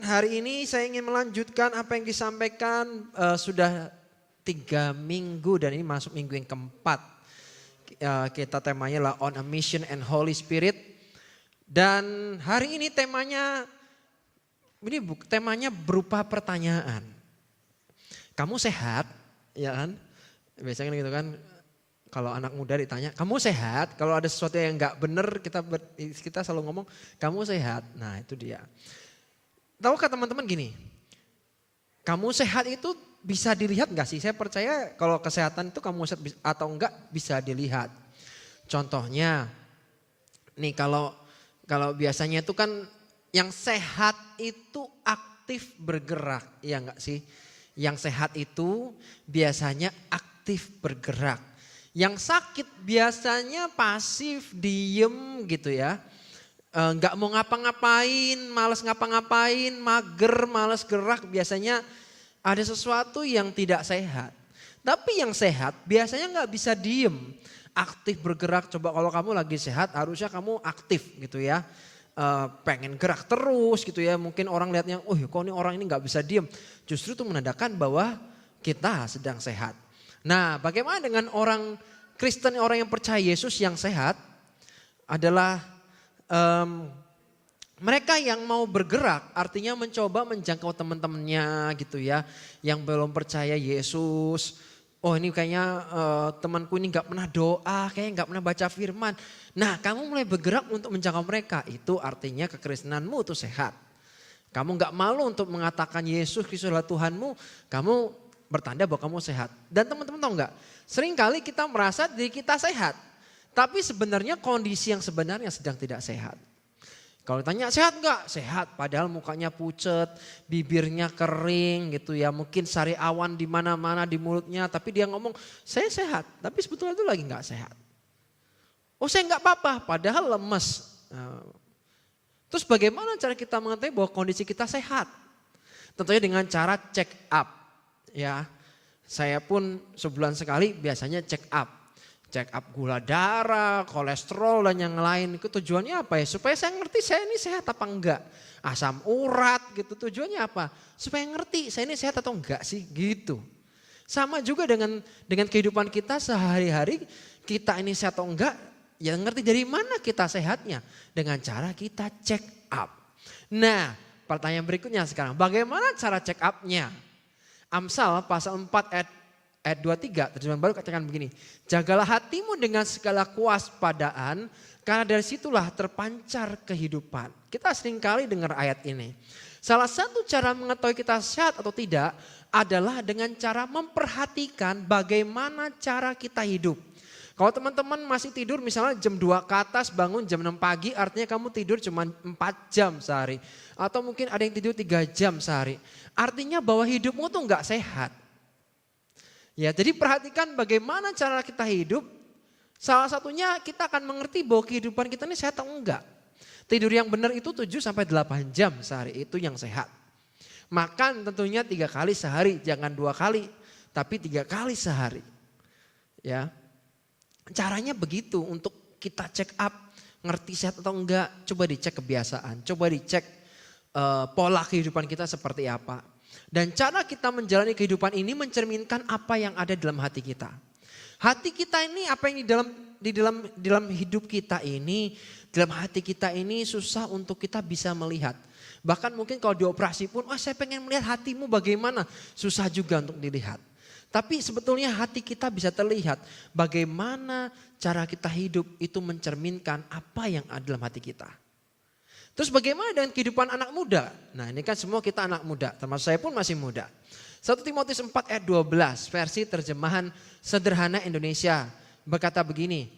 hari ini saya ingin melanjutkan apa yang disampaikan sudah 3 minggu dan ini masuk minggu yang keempat. Kita temanya lah On a Mission and Holy Spirit. Dan hari ini temanya berupa pertanyaan. Kamu sehat? Ya kan? Biasanya gitu kan. Kalau anak muda ditanya, kamu sehat? Kalau ada sesuatu yang nggak benar kita selalu ngomong, kamu sehat? Nah itu dia. Tahukah teman-teman gini, kamu sehat itu bisa dilihat nggak sih? Saya percaya kalau kesehatan itu kamu sehat atau enggak bisa dilihat. Contohnya, nih kalau biasanya itu kan yang sehat itu aktif bergerak, ya enggak sih? Yang sehat itu biasanya aktif bergerak. Yang sakit biasanya pasif, diem gitu ya. Nggak mau ngapa-ngapain, males ngapa-ngapain, mager, males gerak. Biasanya ada sesuatu yang tidak sehat. Tapi yang sehat biasanya nggak bisa diem. Aktif bergerak, coba kalau kamu lagi sehat harusnya kamu aktif gitu ya. Pengen gerak terus gitu ya. Mungkin orang lihatnya, oh kok ini orang ini nggak bisa diem. Justru itu menandakan bahwa kita sedang sehat. Nah bagaimana dengan orang Kristen, orang yang percaya Yesus yang sehat adalah mereka yang mau bergerak artinya mencoba menjangkau teman-temannya gitu ya. Yang belum percaya Yesus. Oh ini kayaknya temanku ini gak pernah doa, kayaknya gak pernah baca firman. Nah kamu mulai bergerak untuk menjangkau mereka. Itu artinya kekristenanmu itu sehat. Kamu gak malu untuk mengatakan Yesus Kristus adalah Tuhanmu. Kamu bertanda bahwa kamu sehat. Dan teman-teman tahu gak? Seringkali kita merasa diri kita sehat. Tapi sebenarnya kondisi yang sebenarnya sedang tidak sehat. Kalau ditanya sehat enggak? Sehat. Padahal mukanya pucet, bibirnya kering gitu ya. Mungkin sari awan di mana-mana di mulutnya. Tapi dia ngomong saya sehat. Tapi sebetulnya itu lagi enggak sehat. Oh saya enggak apa-apa padahal lemes. Terus bagaimana cara kita mengetahui bahwa kondisi kita sehat? Tentunya dengan cara check up. Ya, saya pun sebulan sekali biasanya check up. Check up gula darah, kolesterol dan yang lain. Itu tujuannya apa ya? Supaya saya ngerti saya ini sehat apa enggak. Asam urat gitu tujuannya apa? Supaya ngerti saya ini sehat atau enggak sih gitu. Sama juga dengan kehidupan kita sehari-hari. Kita ini sehat atau enggak. Ya ngerti dari mana kita sehatnya. Dengan cara kita check up. Nah pertanyaan berikutnya sekarang. Bagaimana cara check upnya? Amsal pasal 4 ayat 23 terjemahan baru katakan begini. Jagalah hatimu dengan segala kewaspadaan karena dari situlah terpancar kehidupan. Kita seringkali dengar ayat ini. Salah satu cara mengetahui kita sehat atau tidak adalah dengan cara memperhatikan bagaimana cara kita hidup. Kalau teman-teman masih tidur misalnya jam 2 ke atas bangun jam 6 pagi artinya kamu tidur cuma 4 jam sehari. Atau mungkin ada yang tidur 3 jam sehari. Artinya bahwa hidupmu tuh gak sehat. Ya, jadi perhatikan bagaimana cara kita hidup. Salah satunya kita akan mengerti bahwa kehidupan kita ini sehat atau enggak. Tidur yang benar itu 7-8 jam sehari itu yang sehat. Makan tentunya 3 kali sehari, jangan 2 kali, tapi 3 kali sehari. Ya, caranya begitu untuk kita check up, ngerti sehat atau enggak. Coba dicek kebiasaan, coba dicek pola kehidupan kita seperti apa. Dan cara kita menjalani kehidupan ini mencerminkan apa yang ada dalam hati kita. Hati kita ini apa yang di dalam hidup kita ini, dalam hati kita ini susah untuk kita bisa melihat. Bahkan mungkin kalau dioperasi pun, saya pengen melihat hatimu bagaimana, susah juga untuk dilihat. Tapi sebetulnya hati kita bisa terlihat bagaimana cara kita hidup itu mencerminkan apa yang ada dalam hati kita. Terus bagaimana dengan kehidupan anak muda? Nah ini kan semua kita anak muda, termasuk saya pun masih muda. 1 Timotius 4 ayat 12 versi terjemahan sederhana Indonesia berkata begini.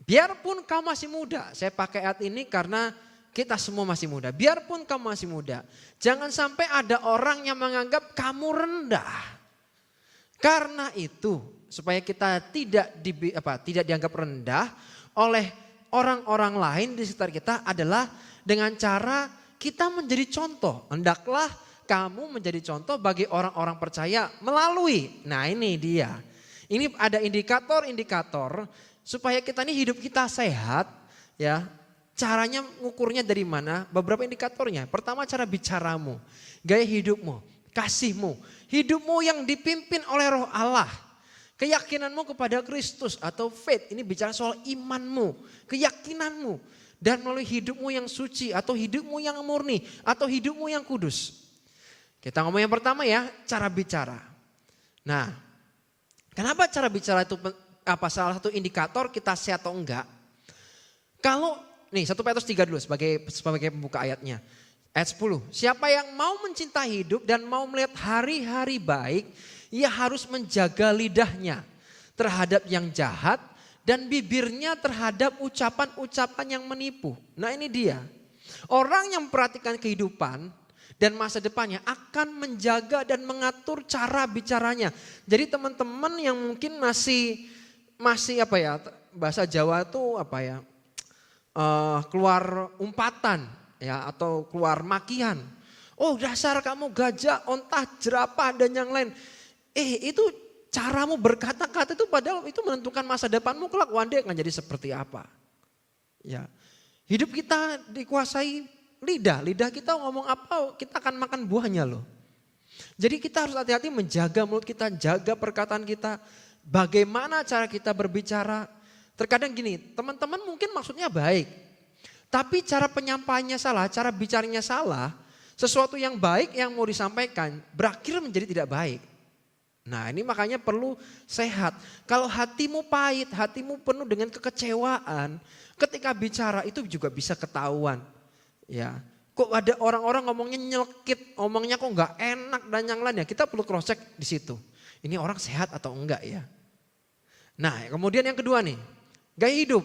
Biarpun kamu masih muda, saya pakai ayat ini karena kita semua masih muda. Biarpun kamu masih muda, jangan sampai ada orang yang menganggap kamu rendah. Karena itu supaya kita tidak dianggap rendah oleh orang-orang lain di sekitar kita adalah dengan cara kita menjadi contoh. Hendaklah kamu menjadi contoh bagi orang-orang percaya melalui. Nah ini dia. Ini ada indikator-indikator supaya kita ini hidup kita sehat ya. Caranya ngukurnya dari mana? Beberapa indikatornya. Pertama cara bicaramu, gaya hidupmu, kasihmu. Hidupmu yang dipimpin oleh Roh Allah. Keyakinanmu kepada Kristus atau faith. Ini bicara soal imanmu, keyakinanmu. Dan melalui hidupmu yang suci atau hidupmu yang murni atau hidupmu yang kudus. Kita ngomong yang pertama ya, cara bicara. Nah, kenapa cara bicara itu salah satu indikator kita sehat atau enggak? Kalau nih 1 Petrus 3 dulu sebagai pembuka ayatnya. Ayat 10. Siapa yang mau mencintai hidup dan mau melihat hari-hari baik, ia harus menjaga lidahnya terhadap yang jahat dan bibirnya terhadap ucapan-ucapan yang menipu. Nah ini dia. Orang yang memperhatikan kehidupan dan masa depannya akan menjaga dan mengatur cara bicaranya. Jadi teman-teman yang mungkin masih bahasa Jawa tuh keluar umpatan ya atau keluar makian. Oh dasar kamu gajah, ontah, jerapah dan yang lain. Itu caramu berkata-kata itu padahal itu menentukan masa depanmu kelak one day akan jadi seperti apa. Ya. Hidup kita dikuasai lidah kita ngomong apa kita akan makan buahnya loh. Jadi kita harus hati-hati menjaga mulut kita, jaga perkataan kita. Bagaimana cara kita berbicara. Terkadang gini, teman-teman mungkin maksudnya baik. Tapi cara penyampaiannya salah, cara bicaranya salah. Sesuatu yang baik yang mau disampaikan berakhir menjadi tidak baik. Nah ini makanya perlu sehat. Kalau hatimu pahit, hatimu penuh dengan kekecewaan. Ketika bicara itu juga bisa ketahuan. Ya, kok ada orang-orang ngomongnya nyelkit, ngomongnya kok nggak enak dan yang lain ya. Kita perlu cross check di situ. Ini orang sehat atau enggak ya. Nah kemudian yang kedua nih, gaya hidup.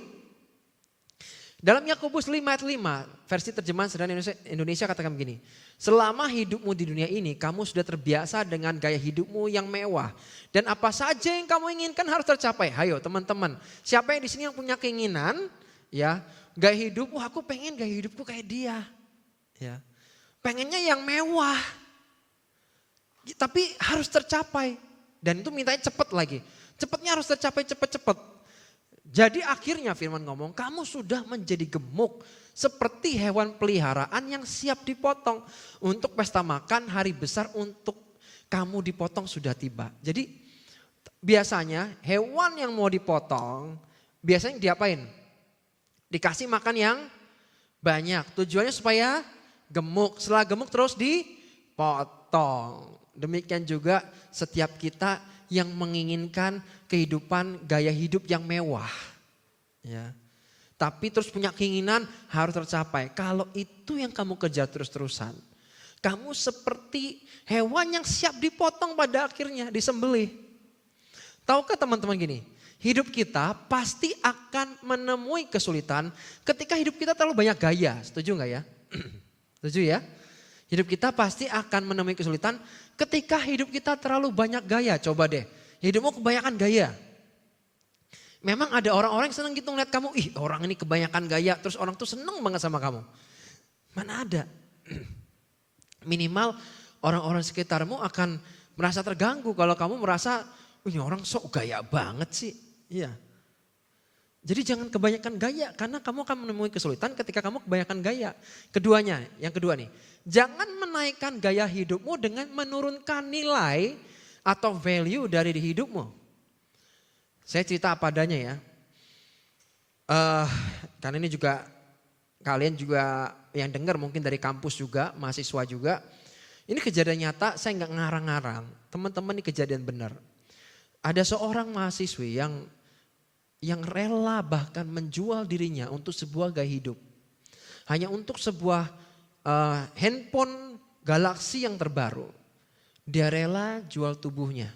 Dalam Yakobus 5 ayat 5, versi terjemahan sederhana Indonesia katakan begini. Selama hidupmu di dunia ini, kamu sudah terbiasa dengan gaya hidupmu yang mewah. Dan apa saja yang kamu inginkan harus tercapai. Hayo teman-teman, siapa yang di sini yang punya keinginan, ya gaya hidupku, aku pengen gaya hidupku kayak dia. Ya, pengennya yang mewah. Tapi harus tercapai. Dan itu mintanya cepet lagi. Cepetnya harus tercapai cepet-cepet. Jadi akhirnya firman ngomong, kamu sudah menjadi gemuk seperti hewan peliharaan yang siap dipotong. Untuk pesta makan hari besar untuk kamu dipotong sudah tiba. Jadi biasanya hewan yang mau dipotong biasanya diapain? Dikasih makan yang banyak. Tujuannya supaya gemuk. Setelah gemuk terus dipotong. Demikian juga setiap kita yang menginginkan kehidupan gaya hidup yang mewah. Ya. Tapi terus punya keinginan harus tercapai. Kalau itu yang kamu kejar terus-terusan. Kamu seperti hewan yang siap dipotong pada akhirnya, disembelih. Tahukah teman-teman gini, hidup kita pasti akan menemui kesulitan ketika hidup kita terlalu banyak gaya. Setuju gak ya? Setuju ya? Hidup kita pasti akan menemui kesulitan ketika hidup kita terlalu banyak gaya. Coba deh, hidupmu kebanyakan gaya. Memang ada orang-orang yang senang gitu ngeliat kamu, orang ini kebanyakan gaya, terus orang tuh seneng banget sama kamu. Mana ada? Minimal orang-orang sekitarmu akan merasa terganggu kalau kamu merasa, ini orang sok gaya banget sih. Iya. Jadi jangan kebanyakan gaya karena kamu akan menemui kesulitan ketika kamu kebanyakan gaya. Keduanya, yang kedua nih. Jangan menaikkan gaya hidupmu dengan menurunkan nilai atau value dari hidupmu. Saya cerita apa adanya ya. Karena ini juga kalian juga yang dengar mungkin dari kampus juga, mahasiswa juga. Ini kejadian nyata, saya nggak ngarang-ngarang. Teman-teman ini kejadian benar. Ada seorang mahasiswi yang rela bahkan menjual dirinya untuk sebuah gaya hidup. Hanya untuk sebuah handphone Galaxy yang terbaru. Dia rela jual tubuhnya.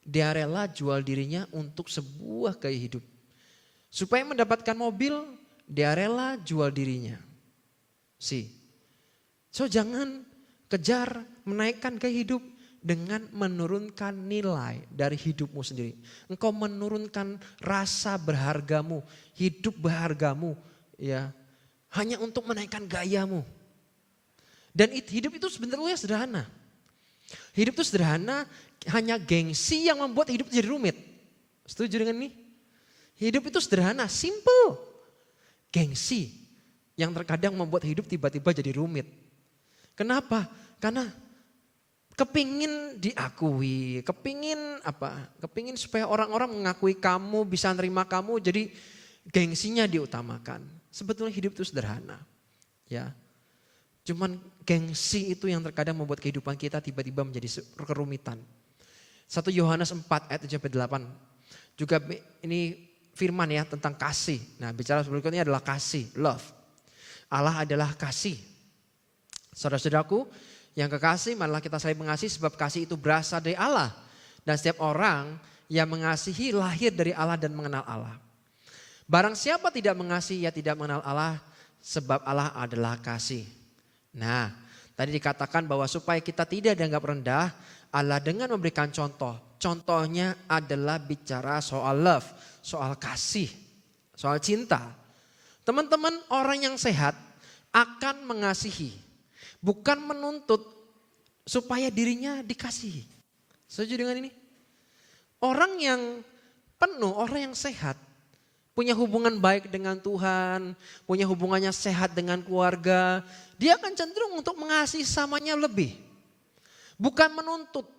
Dia rela jual dirinya untuk sebuah gaya hidup. Supaya mendapatkan mobil, dia rela jual dirinya. So jangan kejar menaikkan gaya hidup dengan menurunkan nilai dari hidupmu sendiri. Engkau menurunkan rasa berhargamu, hidup berhargamu, ya, hanya untuk menaikkan gayamu. Dan hidup itu sebenarnya sederhana. Hidup itu sederhana, hanya gengsi yang membuat hidup jadi rumit. Setuju dengan ini? Hidup itu sederhana, simple. Gengsi. yang terkadang membuat hidup tiba-tiba jadi rumit. Kenapa? Karena kepingin diakui, kepingin supaya orang-orang mengakui kamu, bisa nerima kamu, jadi gengsinya diutamakan. Sebetulnya hidup itu sederhana. Ya. Cuman gengsi itu yang terkadang membuat kehidupan kita tiba-tiba menjadi kerumitan. 1 Yohanes 4 ayat 7-8. Juga ini firman ya tentang kasih. Nah, bicara berikutnya adalah kasih, love. Allah adalah kasih. Saudara-saudaraku yang kekasih, marilah kita saling mengasihi sebab kasih itu berasal dari Allah. Dan setiap orang yang mengasihi lahir dari Allah dan mengenal Allah. Barang siapa tidak mengasihi, ia tidak mengenal Allah sebab Allah adalah kasih. Nah, tadi dikatakan bahwa supaya kita tidak dianggap rendah, Allah dengan memberikan contoh. Contohnya adalah bicara soal love, soal kasih, soal cinta. Teman-teman, orang yang sehat akan mengasihi, bukan menuntut supaya dirinya dikasihi. Setuju dengan ini? Orang yang penuh, orang yang sehat, punya hubungan baik dengan Tuhan, punya hubungannya sehat dengan keluarga, dia akan cenderung untuk mengasihi samanya lebih. Bukan menuntut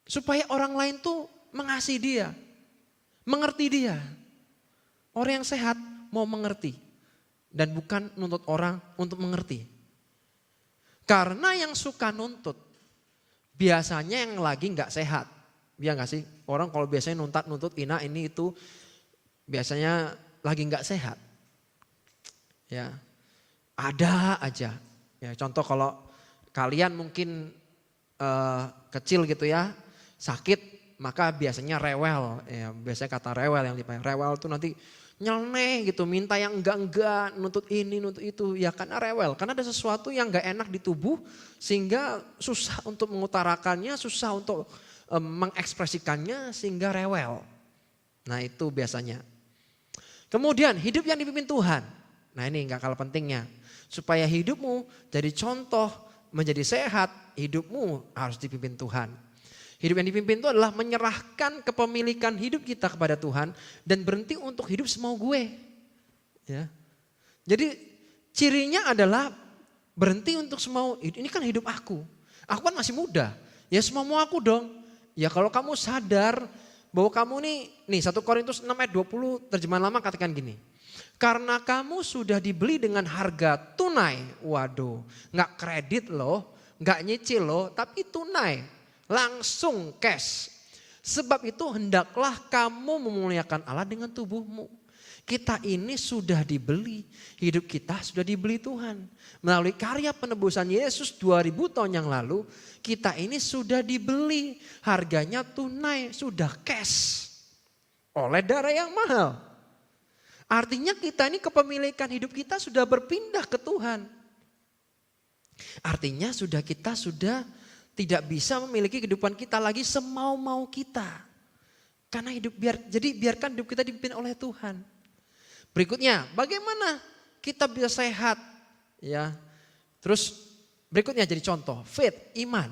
supaya orang lain tuh mengasihi dia, mengerti dia. Orang yang sehat mau mengerti dan bukan nuntut orang untuk mengerti. Karena yang suka nuntut biasanya yang lagi nggak sehat. Ya nggak sih? Orang kalau biasanya nuntut ini itu biasanya lagi nggak sehat. Ya, ada aja. Ya, contoh kalau kalian mungkin kecil gitu ya, sakit maka biasanya rewel. Ya, biasanya kata rewel yang dipakai. Rewel itu nanti nyeleneh gitu, minta yang enggak, nuntut ini, nuntut itu. Ya karena rewel, karena ada sesuatu yang enggak enak di tubuh sehingga susah untuk mengutarakannya, susah untuk mengekspresikannya sehingga rewel. Nah itu biasanya. Kemudian hidup yang dipimpin Tuhan. Nah ini enggak kalah pentingnya. Supaya hidupmu jadi contoh, menjadi sehat, hidupmu harus dipimpin Tuhan. Hidup yang dipimpin itu adalah menyerahkan kepemilikan hidup kita kepada Tuhan dan berhenti untuk hidup semau gue. Ya. Jadi cirinya adalah berhenti untuk semau, ini kan hidup aku. Aku kan masih muda, ya semau aku dong. Ya kalau kamu sadar bahwa kamu nih 1 Korintus 6 ayat 20 terjemahan lama katakan gini. Karena kamu sudah dibeli dengan harga tunai, waduh gak kredit loh, gak nyicil loh tapi tunai. Langsung cash. Sebab itu hendaklah kamu memuliakan Allah dengan tubuhmu. Kita ini sudah dibeli. Hidup kita sudah dibeli Tuhan. Melalui karya penebusan Yesus 2000 tahun yang lalu. Kita ini sudah dibeli. Harganya tunai. Sudah cash. Oleh darah yang mahal. Artinya kita ini kepemilikan hidup kita sudah berpindah ke Tuhan. Artinya kita sudah tidak bisa memiliki kehidupan kita lagi semau-mau kita. Karena biarkan hidup kita dipimpin oleh Tuhan. Berikutnya, bagaimana kita bisa sehat? Ya. Terus berikutnya jadi contoh, faith, iman.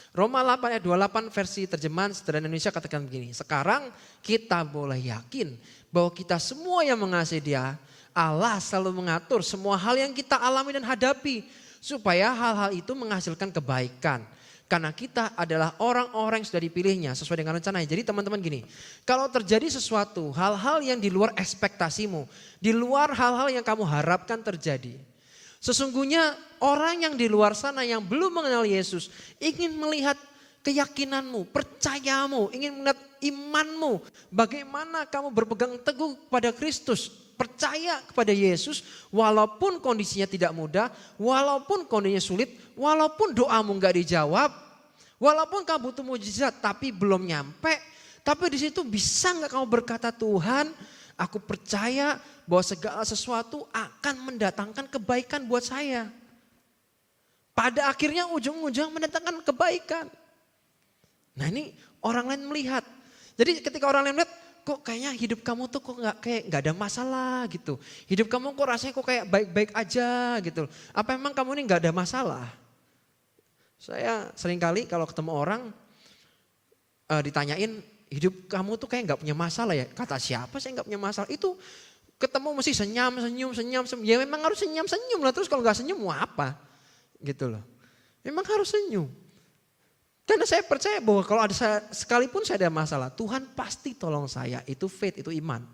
Roma 8 ayat 28 versi terjemahan Sederhana Indonesia katakan begini. Sekarang kita boleh yakin bahwa kita semua yang mengasihi Dia, Allah selalu mengatur semua hal yang kita alami dan hadapi. Supaya hal-hal itu menghasilkan kebaikan. Karena kita adalah orang-orang yang sudah dipilihnya sesuai dengan rencananya. Jadi teman-teman gini, kalau terjadi sesuatu, hal-hal yang di luar ekspektasimu, di luar hal-hal yang kamu harapkan terjadi. Sesungguhnya orang yang di luar sana yang belum mengenal Yesus ingin melihat keyakinanmu, percayamu, ingin melihat imanmu. Bagaimana kamu berpegang teguh pada Kristus. Percaya kepada Yesus walaupun kondisinya tidak mudah, walaupun kondisinya sulit, walaupun doamu gak dijawab, walaupun kamu butuh mujizat tapi belum nyampe, tapi di situ bisa gak kamu berkata Tuhan, aku percaya bahwa segala sesuatu akan mendatangkan kebaikan buat saya. Pada akhirnya ujung-ujung mendatangkan kebaikan. Nah ini orang lain melihat. Jadi ketika orang lain melihat, kok kayaknya hidup kamu tuh kok nggak ada masalah gitu. Hidup kamu kok rasanya kok kayak baik-baik aja gitu. Apa emang kamu ini nggak ada masalah? Saya seringkali kalau ketemu orang ditanyain hidup kamu tuh kayak nggak punya masalah ya. Kata siapa saya nggak punya masalah? Itu Ketemu mesti senyum. Ya memang harus senyum lah, terus kalau nggak senyum mau apa? Gitu loh. Memang harus senyum. Karena saya percaya bahwa kalau sekalipun saya ada masalah, Tuhan pasti tolong saya. Itu faith, itu iman.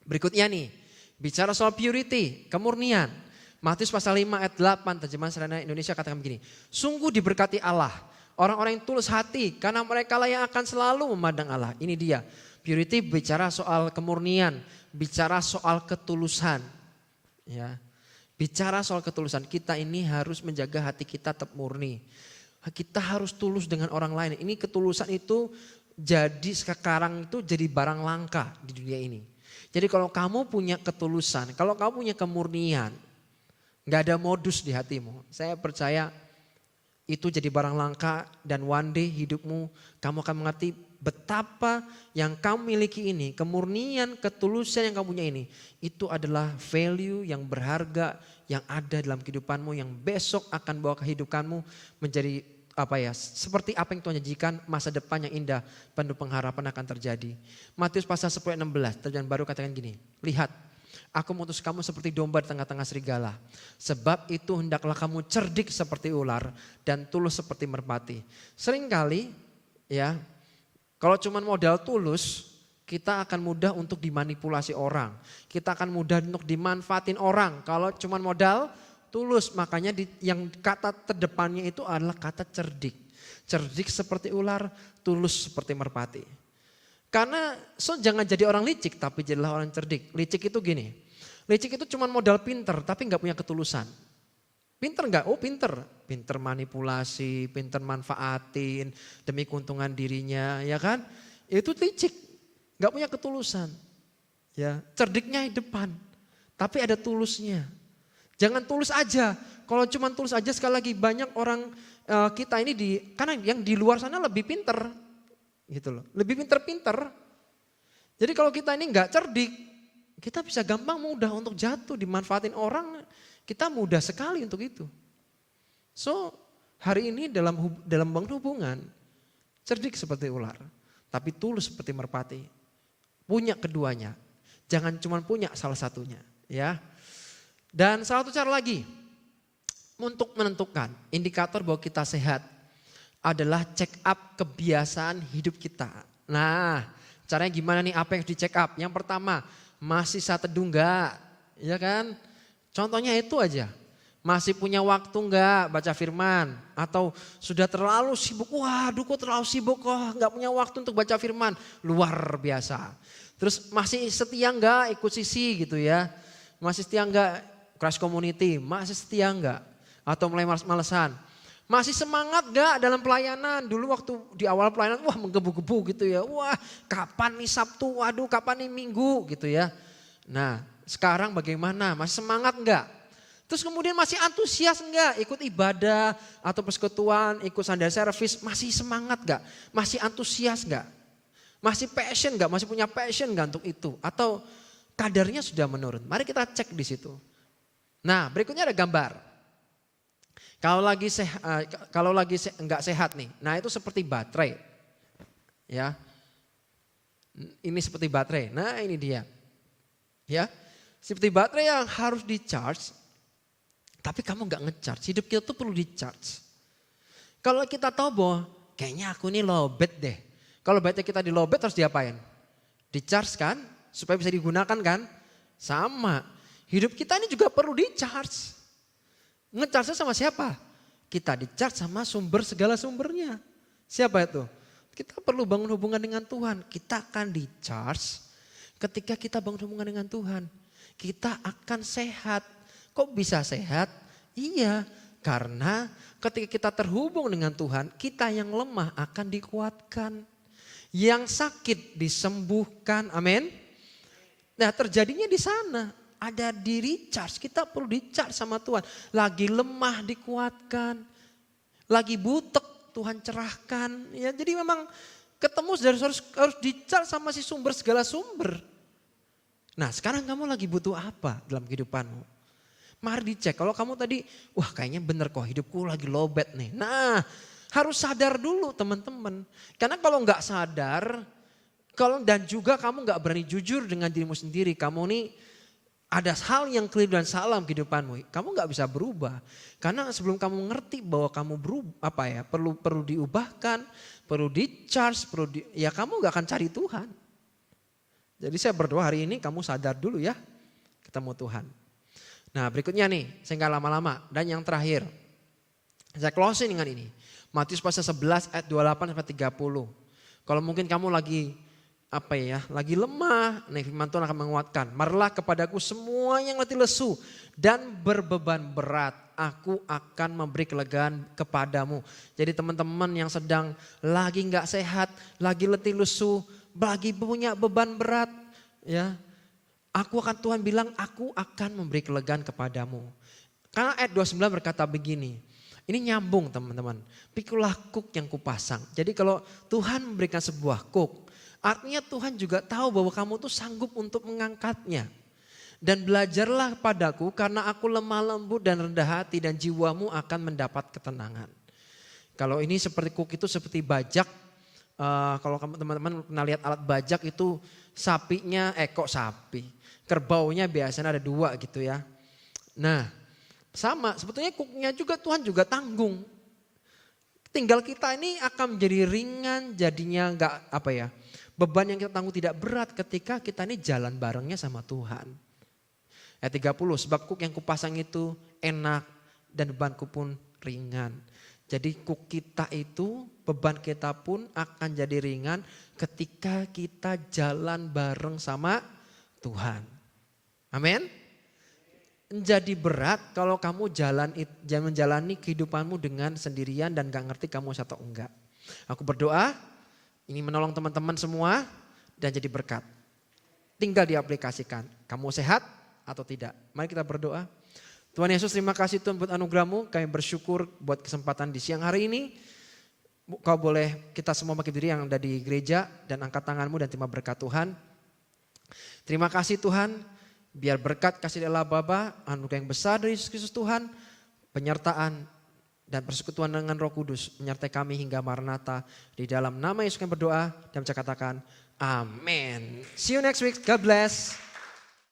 Berikutnya nih, bicara soal purity, kemurnian. Matius pasal 5 ayat 8, terjemahan sederhana Indonesia katakan begini. Sungguh diberkati Allah, orang-orang yang tulus hati, karena mereka lah yang akan selalu memandang Allah. Ini dia, purity bicara soal kemurnian, bicara soal ketulusan. Ya, bicara soal ketulusan, kita ini harus menjaga hati kita tetap murni. Kita harus tulus dengan orang lain. Ini ketulusan itu jadi sekarang itu jadi barang langka di dunia ini. Jadi kalau kamu punya ketulusan, kalau kamu punya kemurnian, gak ada modus di hatimu. Saya percaya itu jadi barang langka dan one day hidupmu kamu akan mengerti betapa yang kamu miliki ini, kemurnian, ketulusan yang kamu punya ini, itu adalah value yang berharga yang ada dalam kehidupanmu yang besok akan bawa kehidupanmu menjadi seperti apa yang Tuhan janjikan, masa depan yang indah, penuh pengharapan akan terjadi. Matius pasal 10 ayat 16, terjemahan baru katakan gini, lihat, aku mengutus kamu seperti domba di tengah-tengah serigala. Sebab itu hendaklah kamu cerdik seperti ular dan tulus seperti merpati. Seringkali ya, kalau cuma modal tulus, kita akan mudah untuk dimanipulasi orang. Kita akan mudah untuk dimanfaatin orang. Kalau cuma modal tulus, makanya yang kata terdepannya itu adalah kata cerdik. Cerdik seperti ular, tulus seperti merpati. Karena jangan jadi orang licik tapi jadilah orang cerdik. Licik itu gini, licik itu cuma modal pinter tapi gak punya ketulusan. Pinter gak? Oh pinter. Pinter manipulasi, pinter manfaatin demi keuntungan dirinya, ya kan? Itu licik. Gak punya ketulusan. Ya, cerdiknya di depan. Tapi ada tulusnya. Jangan tulus aja. Kalau cuma tulus aja sekali lagi banyak orang kita ini karena yang di luar sana lebih pinter. Gitu loh. Lebih pinter-pinter. Jadi kalau kita ini gak cerdik, kita bisa gampang mudah untuk jatuh, dimanfaatin orang. Kita mudah sekali untuk itu. So hari ini dalam bangun hubungan, cerdik seperti ular. Tapi tulus seperti merpati. Punya keduanya. Jangan cuma punya salah satunya. Ya. Dan salah satu cara lagi untuk menentukan indikator bahwa kita sehat adalah check up kebiasaan hidup kita. Nah, caranya gimana nih, apa yang harus di check up? Yang pertama, masih saat teduh enggak? Ya kan? Contohnya itu aja. Masih punya waktu enggak baca firman? Atau sudah terlalu sibuk? Waduh kok terlalu sibuk kok enggak punya waktu untuk baca firman. Luar biasa. Terus masih setia enggak ikut sisi gitu ya? Masih setia enggak Christ Community? Masih setia enggak? Atau mulai males-malesan? Masih semangat enggak dalam pelayanan? Dulu waktu di awal pelayanan wah menggebu-gebu gitu ya. Wah kapan nih Sabtu? Waduh kapan nih Minggu gitu ya. Nah sekarang bagaimana? Masih semangat enggak? Terus kemudian masih antusias enggak ikut ibadah atau persekutuan, ikut Sunday service? Masih semangat enggak? Masih antusias enggak? Masih passion enggak? Masih punya passion enggak untuk itu? Atau kadarnya sudah menurun? Mari kita cek di situ. Nah berikutnya ada gambar. Kalau lagi enggak sehat nih, nah itu seperti baterai. Ya. Ini seperti baterai. Nah ini dia. Ya. Seperti baterai yang harus di-charge. Tapi kamu enggak nge-charge. Hidup kita tuh perlu di-charge. Kalau kita tahu bahwa kayaknya aku ini lowbat deh. Kalau baterai kita di lowbat harus diapain? Di-charge kan? Supaya bisa digunakan kan? Sama. Hidup kita ini juga perlu di-charge. Nge-charge sama siapa? Kita di-charge sama sumber segala sumbernya. Siapa itu? Kita perlu bangun hubungan dengan Tuhan. Kita akan di-charge ketika kita bangun hubungan dengan Tuhan. Kita akan sehat. Kok bisa sehat? Iya, karena ketika kita terhubung dengan Tuhan, kita yang lemah akan dikuatkan. Yang sakit disembuhkan, amin. Nah terjadinya di sana. Ada di recharge, kita perlu di-charge sama Tuhan. Lagi lemah dikuatkan, lagi butek Tuhan cerahkan. Ya, jadi memang ketemu harus di-charge sama si sumber segala sumber. Nah sekarang kamu lagi butuh apa dalam kehidupanmu? Mari dicek, kalau kamu tadi, wah kayaknya bener kok hidupku lagi lowbat nih. Nah harus sadar dulu teman-teman. Karena kalau nggak sadar, Dan juga kamu gak berani jujur dengan dirimu sendiri. Kamu nih ada hal yang keliru dan salah dalam kehidupanmu. Kamu gak bisa berubah. Karena sebelum kamu ngerti bahwa kamu perlu diubahkan, perlu di-charge, ya kamu gak akan cari Tuhan. Jadi saya berdoa hari ini kamu sadar dulu ya, ketemu Tuhan. Nah berikutnya nih, saya gak lama-lama. Dan yang terakhir, saya closing dengan ini. Matius pasal 11 ayat 28 sampai 30. Kalau mungkin kamu lagi lagi lemah, nih firman Tuhan akan menguatkan. Marilah kepadaku semua yang letih lesu dan berbeban berat, aku akan memberi kelegaan kepadamu. Jadi teman-teman yang sedang lagi nggak sehat, lagi letih lesu, lagi punya beban berat, ya, Tuhan bilang aku akan memberi kelegaan kepadamu. Karena ayat 29 berkata begini. Ini nyambung teman-teman. Pikulah kuk yang kupasang. Jadi kalau Tuhan memberikan sebuah kuk, artinya Tuhan juga tahu bahwa kamu tuh sanggup untuk mengangkatnya. Dan belajarlah padaku karena aku lemah lembut dan rendah hati dan jiwamu akan mendapat ketenangan. Kalau ini seperti kuk itu seperti bajak. Kalau teman-teman pernah lihat alat bajak itu sapinya, kerbaunya biasanya ada 2 gitu ya. Nah sama sebetulnya kuknya juga Tuhan juga tanggung. Tinggal kita ini akan menjadi ringan, jadinya beban yang kita tanggung tidak berat ketika kita ini jalan barengnya sama Tuhan. Ayat 30, sebab kuk yang kupasang itu enak dan bebanku pun ringan. Jadi kuk kita itu, beban kita pun akan jadi ringan ketika kita jalan bareng sama Tuhan. Amin. Jadi berat kalau kamu menjalani kehidupanmu dengan sendirian dan gak ngerti kamu atau enggak. Aku berdoa ini menolong teman-teman semua dan jadi berkat. Tinggal diaplikasikan. Kamu sehat atau tidak? Mari kita berdoa. Tuhan Yesus, terima kasih Tuhan buat anugerah-Mu. Kami bersyukur buat kesempatan di siang hari ini. Kau boleh kita semua bangkit diri yang ada di gereja dan angkat tanganmu dan terima berkat Tuhan. Terima kasih Tuhan. Biar berkat kasih Allah Bapa, anugerah yang besar dari Yesus Kristus Tuhan, penyertaan dan persekutuan dengan Roh Kudus menyertai kami hingga Maranatha. Di dalam nama Yesus kami berdoa dan saya katakan amin. See you next week. God bless.